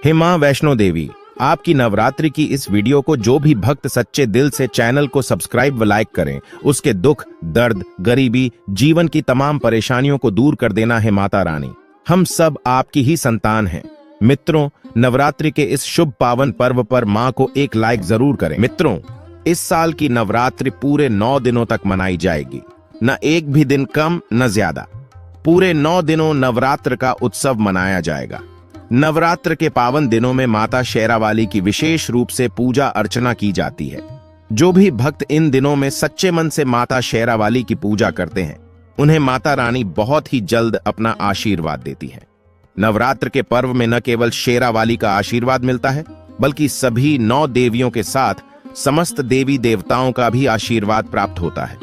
हे मां वैष्णो देवी, आपकी नवरात्रि की इस वीडियो को जो भी भक्त सच्चे दिल से चैनल को सब्सक्राइब व लाइक करें, उसके दुख, दर्द, गरीबी, जीवन की तमाम परेशानियों को दूर कर देना है माता रानी। हम सब आपकी ही संतान हैं। मित्रों, नवरात्रि के इस शुभ पावन पर्व पर मां को एक लाइक जरूर करें। मित्रों, इस साल की नवरात्रि पूरे 9 दिनों तक मनाई जाएगी, न एक भी दिन कम न ज्यादा। पूरे 9 दिनों नवरात्र का उत्सव मनाया जाएगा। नवरात्र के पावन दिनों में माता शेरावाली की विशेष रूप से पूजा अर्चना की जाती है। जो भी भक्त इन दिनों में सच्चे मन से माता शेरावाली की पूजा करते हैं, उन्हें माता रानी बहुत ही जल्द अपना आशीर्वाद देती है। नवरात्र के पर्व में न केवल शेरावाली का आशीर्वाद मिलता है, बल्कि सभी 9 देवियों के साथ समस्त देवी देवताओं का भी आशीर्वाद प्राप्त होता है।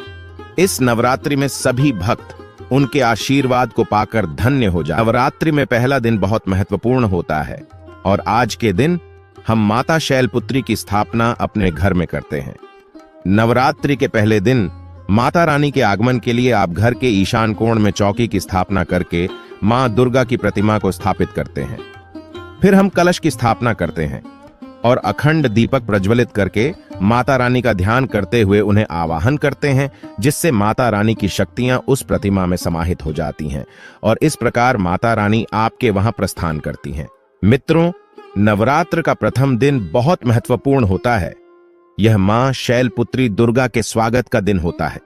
इस नवरात्रि में सभी भक्त उनके आशीर्वाद को पाकर धन्य हो जाए। नवरात्रि में पहला दिन बहुत महत्वपूर्ण होता है और आज के दिन हम माता शैलपुत्री की स्थापना अपने घर में करते हैं। नवरात्रि के पहले दिन माता रानी के आगमन के लिए आप घर के ईशान कोण में चौकी की स्थापना करके मां दुर्गा की प्रतिमा को स्थापित करते हैं। फिर हम कलश की स्थापना करते हैं और अखंड दीपक प्रज्वलित करके माता रानी का ध्यान करते हुए उन्हें आवाहन करते हैं, जिससे माता रानी की शक्तियां उस प्रतिमा में समाहित हो जाती हैं और इस प्रकार माता रानी आपके वहां प्रस्थान करती हैं। मित्रों, नवरात्र का प्रथम दिन बहुत महत्वपूर्ण होता है। यह मां शैलपुत्री दुर्गा के स्वागत का दिन होता है।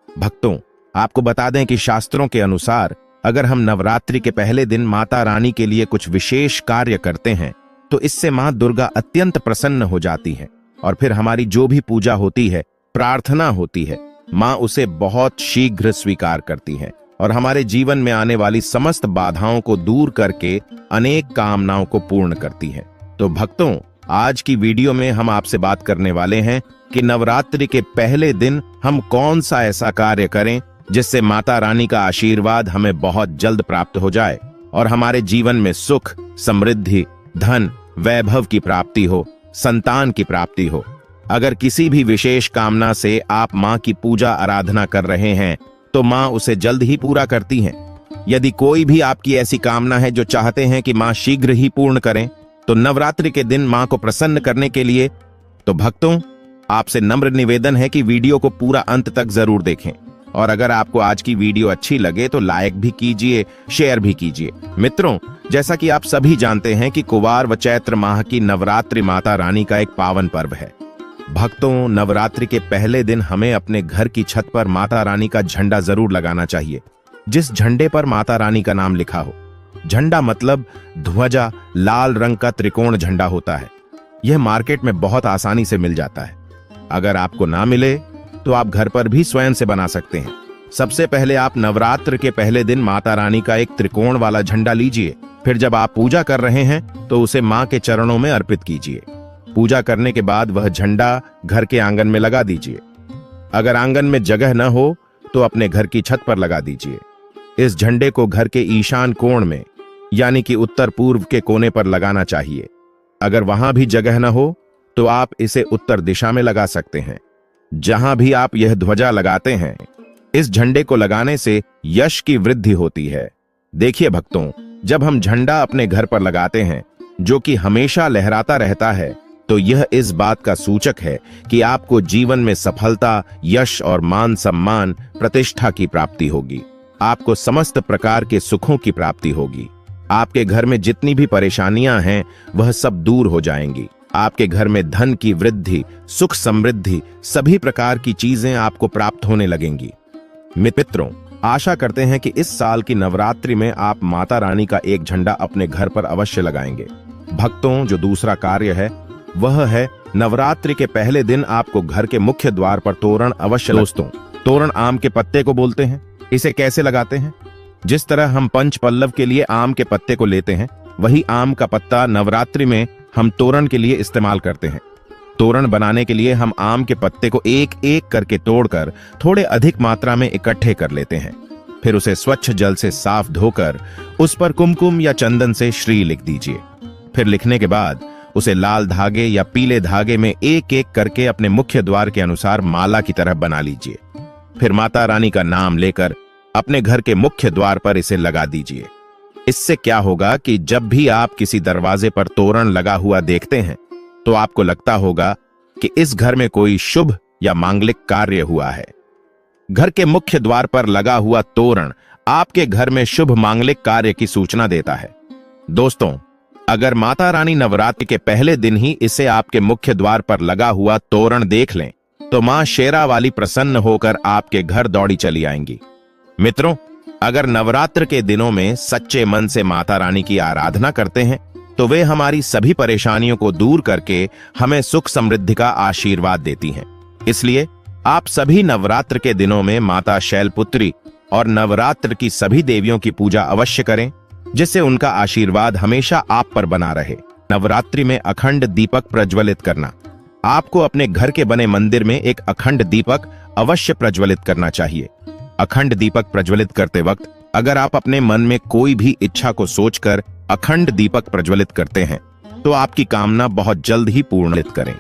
भक्तों, आपको बता दें कि शास्त्रों के अनुसार अगर हम नवरात्रि के पहले दिन माता रानी के लिए कुछ विशेष कार्य करते हैं, तो इससे मां दुर्गा अत्यंत प्रसन्न हो जाती है और फिर हमारी जो भी पूजा होती है, प्रार्थना होती है, मां उसे बहुत शीघ्र स्वीकार करती है और हमारे जीवन में आने वाली समस्त बाधाओं को दूर करके अनेक कामनाओं को पूर्ण करती है। तो भक्तों, आज की वीडियो में हम आपसे बात करने वाले हैं कि नवरात्रि के पहले दिन हम कौन सा ऐसा कार्य करें जिससे माता रानी का आशीर्वाद हमें बहुत जल्द प्राप्त हो जाए और हमारे जीवन में सुख, समृद्धि, धन, वैभव की प्राप्ति हो, संतान की प्राप्ति हो। अगर किसी भी विशेष कामना से आप मां की पूजा आराधना कर रहे हैं, तो मां उसे जल्द ही पूरा करती हैं। यदि कोई भी आपकी ऐसी कामना है जो चाहते हैं कि मां शीघ्र ही पूर्ण करें, तो नवरात्रि के दिन मां को प्रसन्न करने के लिए तो भक्तों, आपसे नम्र निवेदन है कि वीडियो को पूरा अंत तक जरूर देखें और अगर आपको आज की वीडियो अच्छी लगे तो लाइक भी कीजिए, शेयर भी कीजिए। मित्रों, जैसा कि आप सभी जानते हैं कि कुवार व चैत्र माह की नवरात्रि माता रानी का एक पावन पर्व है। भक्तों, नवरात्रि के पहले दिन हमें अपने घर की छत पर माता रानी का झंडा जरूर लगाना चाहिए, जिस झंडे पर माता रानी का नाम लिखा हो। झंडा मतलब ध्वजा, लाल रंग का त्रिकोण झंडा होता है। यह मार्केट में बहुत आसानी से मिल जाता है। अगर आपको ना मिले तो आप घर पर भी स्वयं से बना सकते हैं। सबसे पहले आप नवरात्र के पहले दिन माता रानी का एक त्रिकोण वाला झंडा लीजिए। फिर जब आप पूजा कर रहे हैं तो उसे मां के चरणों में अर्पित कीजिए। पूजा करने के बाद वह झंडा घर के आंगन में लगा दीजिए। अगर आंगन में जगह न हो तो अपने घर की छत पर लगा दीजिए। इस झंडे को घर के ईशान कोण में, यानी कि उत्तर पूर्व के कोने पर लगाना चाहिए। अगर वहां भी जगह न हो तो आप इसे उत्तर दिशा में लगा सकते हैं। जहां भी आप यह ध्वजा लगाते हैं, इस झंडे को लगाने से यश की वृद्धि होती है। देखिए भक्तों, जब हम झंडा अपने घर पर लगाते हैं, जो कि हमेशा लहराता रहता है, तो यह इस बात का सूचक है कि आपको जीवन में सफलता, यश और मान सम्मान, प्रतिष्ठा की प्राप्ति होगी। आपको समस्त प्रकार के सुखों की प्राप्ति होगी। आपके घर में जितनी भी परेशानियां हैं, वह सब दूर हो जाएंगी। आपके घर में धन की वृद्धि, सुख, समृद्धि, सभी प्रकार की चीजें आपको प्राप्त होने लगेंगी। मित्रों, आशा करते हैं कि इस साल की नवरात्रि में आप माता रानी का एक झंडा अपने घर पर अवश्य लगाएंगे। भक्तों, जो दूसरा कार्य है वह है नवरात्रि के पहले दिन आपको घर के मुख्य द्वार पर तोरण अवश्य। दोस्तों, तोरण आम के पत्ते को बोलते हैं। इसे कैसे लगाते हैं? जिस तरह हम पंच पल्लव के लिए आम के पत्ते को लेते हैं, वही आम का पत्ता नवरात्रि में हम तोरण के लिए इस्तेमाल करते हैं। तोरण बनाने के लिए हम आम के पत्ते को एक एक करके तोड़कर थोड़े अधिक मात्रा में इकट्ठे कर लेते हैं। फिर उसे स्वच्छ जल से साफ धोकर उस पर कुमकुम या चंदन से श्री लिख दीजिए। फिर लिखने के बाद उसे लाल धागे या पीले धागे में एक एक करके अपने मुख्य द्वार के अनुसार माला की तरह बना लीजिए। फिर माता रानी का नाम लेकर अपने घर के मुख्य द्वार पर इसे लगा दीजिए। इससे क्या होगा कि जब भी आप किसी दरवाजे पर तोरण लगा हुआ देखते हैं तो आपको लगता होगा कि इस घर में कोई शुभ या मांगलिक कार्य हुआ है। घर के मुख्य द्वार पर लगा हुआ तोरण आपके घर में शुभ मांगलिक कार्य की सूचना देता है। दोस्तों, अगर माता रानी नवरात्रि के पहले दिन ही इसे आपके मुख्य द्वार पर लगा हुआ तोरण देख लें तो मां शेरा वाली प्रसन्न होकर आपके घर दौड़ी चली आएंगी। मित्रों, अगर नवरात्र के दिनों में सच्चे मन से माता रानी की आराधना करते हैं तो वे हमारी सभी परेशानियों को दूर करके हमें सुख समृद्धि का आशीर्वाद देती हैं। इसलिए आप सभी नवरात्र के दिनों में माता शैलपुत्री और नवरात्र की सभी देवियों की पूजा अवश्य करें, जिससे उनका आशीर्वाद हमेशा आप पर बना रहे। नवरात्रि में अखंड दीपक प्रज्वलित करना। आपको अपने घर के बने मंदिर में एक अखंड दीपक अवश्य प्रज्वलित करना चाहिए। अखंड दीपक प्रज्वलित करते वक्त अगर आप अपने मन में कोई भी इच्छा को सोचकर अखंड दीपक प्रज्वलित करते हैं तो आपकी कामना बहुत जल्द ही पूर्ण करें।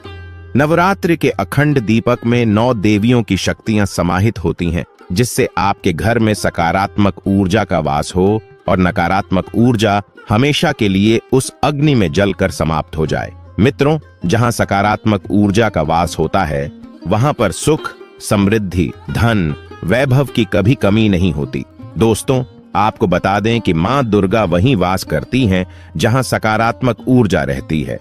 नवरात्रि के अखंड दीपक में 9 देवियों की शक्तियां समाहित होती हैं, जिससे आपके घर में सकारात्मक ऊर्जा का वास हो और नकारात्मक ऊर्जा हमेशा के लिए उस अग्नि में जलकर समाप्त हो जाए। मित्रों, जहां सकारात्मक ऊर्जा का वास होता है वहां पर सुख, समृद्धि, धन, वैभव की कभी कमी नहीं होती। दोस्तों, आपको बता दें कि मां दुर्गा वहीं वास करती हैं जहां सकारात्मक ऊर्जा रहती है।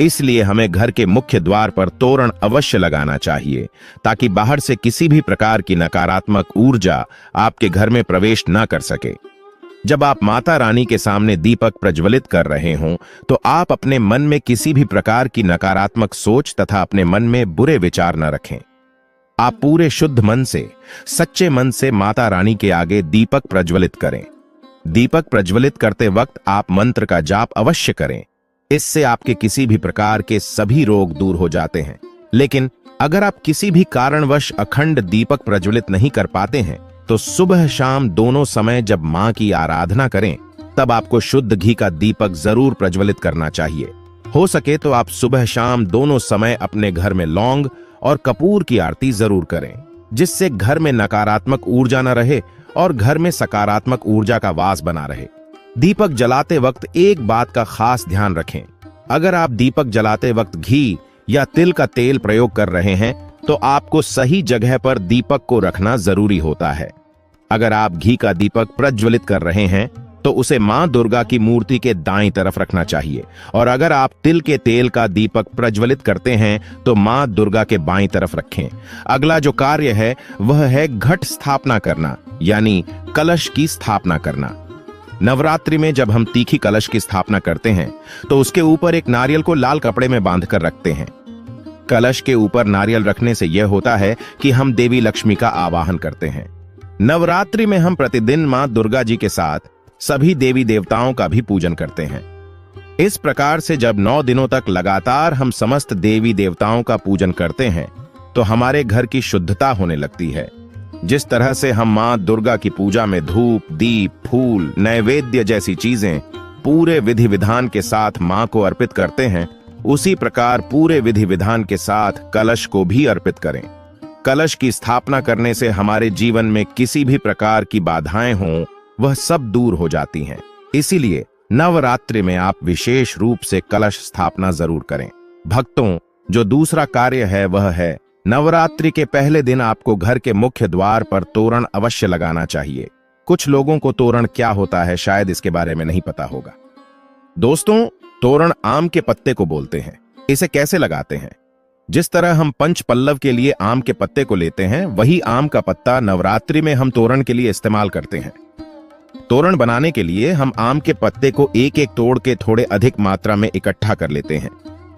इसलिए हमें घर के मुख्य द्वार पर तोरण अवश्य लगाना चाहिए ताकि बाहर से किसी भी प्रकार की नकारात्मक ऊर्जा आपके घर में प्रवेश न कर सके। जब आप माता रानी के सामने दीपक प्रज्वलित कर रहे हों तो आप अपने मन में किसी भी प्रकार की नकारात्मक सोच तथा अपने मन में बुरे विचार न रखें। आप पूरे शुद्ध मन से, सच्चे मन से माता रानी के आगे दीपक प्रज्वलित करें। दीपक प्रज्वलित करते वक्त आप मंत्र का जाप अवश्य करें। इससे आपके किसी भी प्रकार के सभी रोग दूर हो जाते हैं। लेकिन अगर आप किसी भी कारणवश अखंड दीपक प्रज्वलित नहीं कर पाते हैं तो सुबह शाम दोनों समय जब मां की आराधना करें तब आपको शुद्ध घी का दीपक जरूर प्रज्वलित करना चाहिए। हो सके तो आप सुबह शाम दोनों समय अपने घर में लौंग और कपूर की आरती जरूर करें, जिससे घर में नकारात्मक ऊर्जा न रहे और घर में सकारात्मक ऊर्जा का वास बना रहे। दीपक जलाते वक्त एक बात का खास ध्यान रखें। अगर आप दीपक जलाते वक्त घी या तिल का तेल प्रयोग कर रहे हैं तो आपको सही जगह पर दीपक को रखना जरूरी होता है। अगर आप घी का दीपक प्रज्वलित कर रहे हैं तो उसे मां दुर्गा की मूर्ति के दाईं तरफ रखना चाहिए, और अगर आप तिल के तेल का दीपक प्रज्वलित करते हैं तो मां दुर्गा के बाईं तरफ रखें। अगला जो कार्य है वह है घट स्थापना करना, यानी कलश की स्थापना करना। नवरात्रि में जब हम तीखी कलश की स्थापना करते हैं तो उसके ऊपर एक नारियल को लाल कपड़े में बांधकर रखते हैं। कलश के ऊपर नारियल रखने से यह होता है कि हम देवी लक्ष्मी का आवाहन करते हैं। नवरात्रि में हम प्रतिदिन मां दुर्गा जी के साथ सभी देवी देवताओं का भी पूजन करते हैं। इस प्रकार से जब 9 दिनों तक लगातार हम समस्त देवी देवताओं का पूजन करते हैं तो हमारे घर की शुद्धता होने लगती है। जिस तरह से हम मां दुर्गा की पूजा में धूप, दीप, फूल, नैवेद्य जैसी चीजें पूरे विधि विधान के साथ मां को अर्पित करते हैं, उसी प्रकार पूरे विधि विधान के साथ कलश को भी अर्पित करें। कलश की स्थापना करने से हमारे जीवन में किसी भी प्रकार की बाधाएं हों वह सब दूर हो जाती हैं। इसीलिए नवरात्रि में आप विशेष रूप से कलश स्थापना जरूर करें। भक्तों, जो दूसरा कार्य है वह है नवरात्रि के पहले दिन आपको घर के मुख्य द्वार पर तोरण अवश्य लगाना चाहिए। कुछ लोगों को तोरण क्या होता है शायद इसके बारे में नहीं पता होगा। दोस्तों, तोरण आम के पत्ते को बोलते हैं। इसे कैसे लगाते हैं? जिस तरह हम पंच पल्लव के लिए आम के पत्ते को लेते हैं, वही आम का पत्ता नवरात्रि में हम तोरण के लिए इस्तेमाल करते हैं। तोरण बनाने के लिए हम आम के पत्ते को एक एक तोड़ के थोड़े अधिक मात्रा में इकट्ठा कर लेते हैं।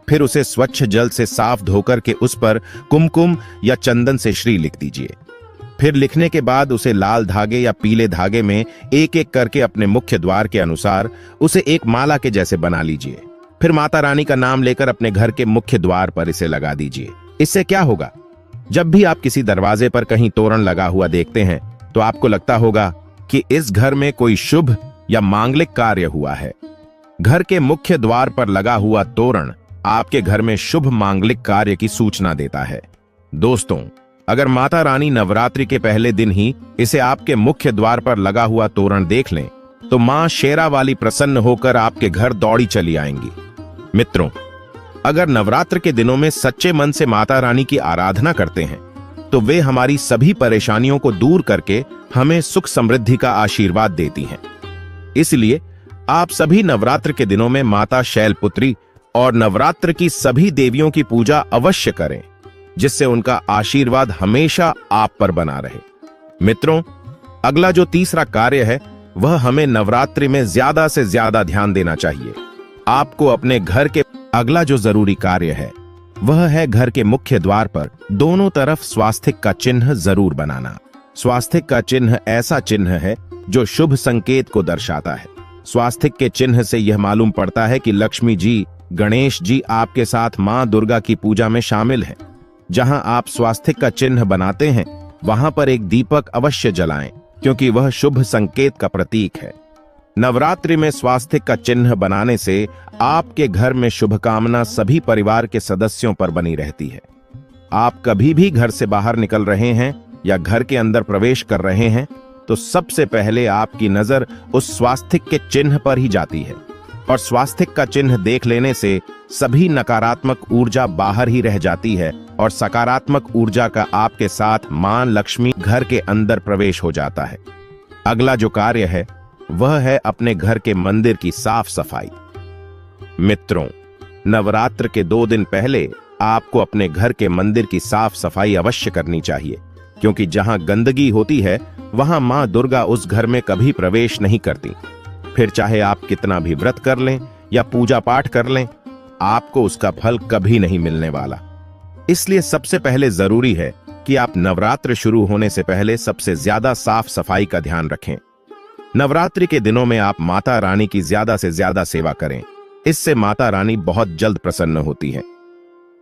फिर उसे स्वच्छ जल से साफ धोकर के उस पर कुमकुम या चंदन से श्री लिख दीजिए। फिर लिखने के बाद उसे लाल धागे या पीले धागे में एक एक करके अपने मुख्य द्वार के अनुसार उसे एक माला के जैसे बना लीजिए। फिर माता रानी का नाम लेकर अपने घर के मुख्य द्वार पर इसे लगा दीजिए। इससे क्या होगा? जब भी आप किसी दरवाजे पर कहीं तोरण लगा हुआ देखते हैं तो आपको लगता होगा कि इस घर में कोई शुभ या मांगलिक कार्य हुआ है। घर के मुख्य द्वार पर लगा हुआ तोरण आपके घर में शुभ मांगलिक कार्य की सूचना देता है। दोस्तों, अगर माता रानी नवरात्रि के पहले दिन ही इसे आपके मुख्य द्वार पर लगा हुआ तोरण देख लें तो मां शेरा वाली प्रसन्न होकर आपके घर दौड़ी चली आएंगी। मित्रों, अगर नवरात्र के दिनों में सच्चे मन से माता रानी की आराधना करते हैं तो वे हमारी सभी परेशानियों को दूर करके हमें सुख समृद्धि का आशीर्वाद देती हैं। इसलिए आप सभी नवरात्र के दिनों में माता शैलपुत्री और नवरात्र की सभी देवियों की पूजा अवश्य करें, जिससे उनका आशीर्वाद हमेशा आप पर बना रहे। मित्रों, अगला जो तीसरा कार्य है वह हमें नवरात्रि में ज्यादा से ज्यादा ध्यान देना चाहिए। आपको अपने घर के अगला जो जरूरी कार्य है वह है घर के मुख्य द्वार पर दोनों तरफ स्वास्तिक का चिन्ह जरूर बनाना। स्वास्तिक का चिन्ह ऐसा चिन्ह है जो शुभ संकेत को दर्शाता है। स्वास्तिक के चिन्ह से यह मालूम पड़ता है कि लक्ष्मी जी, गणेश जी आपके साथ मां दुर्गा की पूजा में शामिल हैं। जहां आप स्वास्तिक का चिन्ह बनाते हैं वहां पर एक दीपक अवश्य जलाएं, क्योंकि वह शुभ संकेत का प्रतीक है। नवरात्रि में स्वास्तिक का चिन्ह बनाने से आपके घर में शुभकामना सभी परिवार के सदस्यों पर बनी रहती है। आप कभी भी घर से बाहर निकल रहे हैं या घर के अंदर प्रवेश कर रहे हैं तो सबसे पहले आपकी नजर उस स्वास्तिक के चिन्ह पर ही जाती है, और स्वास्तिक का चिन्ह देख लेने से सभी नकारात्मक ऊर्जा बाहर ही रह जाती है और सकारात्मक ऊर्जा का आपके साथ मां लक्ष्मी घर के अंदर प्रवेश हो जाता है। अगला जो कार्य है वह है अपने घर के मंदिर की साफ सफाई। मित्रों, नवरात्र के 2 दिन पहले आपको अपने घर के मंदिर की साफ सफाई अवश्य करनी चाहिए, क्योंकि जहां गंदगी होती है वहां मां दुर्गा उस घर में कभी प्रवेश नहीं करती। फिर चाहे आप कितना भी व्रत कर लें या पूजा पाठ कर लें, आपको उसका फल कभी नहीं मिलने वाला। इसलिए सबसे पहले जरूरी है कि आप नवरात्र शुरू होने से पहले सबसे ज्यादा साफ सफाई का ध्यान रखें। नवरात्रि के दिनों में आप माता रानी की ज्यादा से ज्यादा सेवा करें, इससे माता रानी बहुत जल्द प्रसन्न होती है।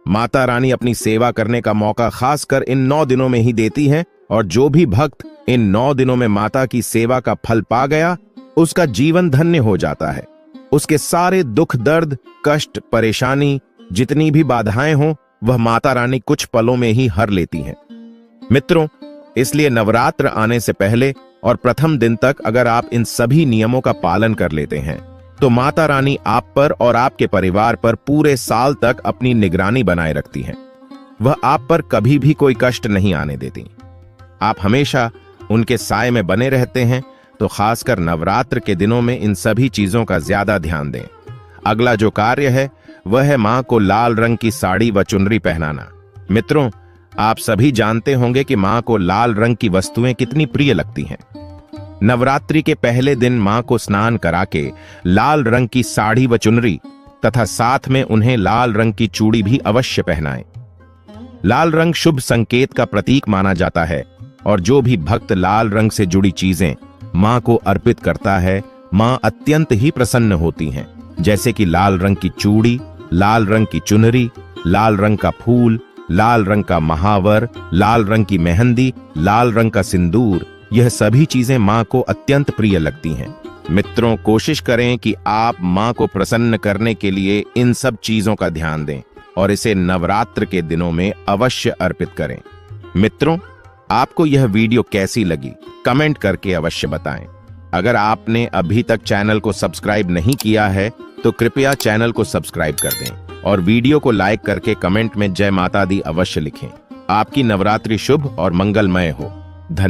माता रानी अपनी सेवा करने का मौका खासकर इन 9 दिनों में ही देती हैं, और जो भी भक्त इन 9 दिनों में माता की सेवा का फल पा गया उसका जीवन धन्य हो जाता है। उसके सारे दुख, दर्द, कष्ट, परेशानी, जितनी भी बाधाएं हों वह माता रानी कुछ पलों में ही हर लेती हैं। मित्रों, इसलिए नवरात्र आने से पहले और प्रथम दिन तक अगर आप इन सभी नियमों का पालन कर लेते हैं तो माता रानी आप पर और आपके परिवार पर पूरे साल तक अपनी निगरानी बनाए रखती हैं। वह आप पर कभी भी कोई कष्ट नहीं आने देती। आप हमेशा उनके साए में बने रहते हैं, तो खासकर नवरात्र के दिनों में इन सभी चीजों का ज्यादा ध्यान दें। अगला जो कार्य है वह है मां को लाल रंग की साड़ी व चुनरी पहनाना। मित्रों, आप सभी जानते होंगे कि मां को लाल रंग की वस्तुएं कितनी प्रिय लगती हैं। नवरात्रि के पहले दिन मां को स्नान करा के लाल रंग की साड़ी व चुनरी तथा साथ में उन्हें लाल रंग की चूड़ी भी अवश्य पहनाएं। लाल रंग शुभ संकेत का प्रतीक माना जाता है, और जो भी भक्त लाल रंग से जुड़ी चीजें मां को अर्पित करता है मां अत्यंत ही प्रसन्न होती हैं, जैसे कि लाल रंग की चूड़ी, लाल रंग की चुनरी, लाल रंग का फूल, लाल रंग का महावर, लाल रंग की मेहंदी, लाल रंग का सिंदूर। यह सभी चीजें मां को अत्यंत प्रिय लगती हैं। मित्रों, कोशिश करें कि आप मां को प्रसन्न करने के लिए इन सब चीजों का ध्यान दें और इसे नवरात्र के दिनों में अवश्य अर्पित करें। मित्रों, आपको यह वीडियो कैसी लगी कमेंट करके अवश्य बताएं। अगर आपने अभी तक चैनल को सब्सक्राइब नहीं किया है तो कृपया चैनल को सब्सक्राइब कर दें और वीडियो को लाइक करके कमेंट में जय माता दी अवश्य लिखें। आपकी नवरात्रि शुभ और मंगलमय हो। धन्यवाद।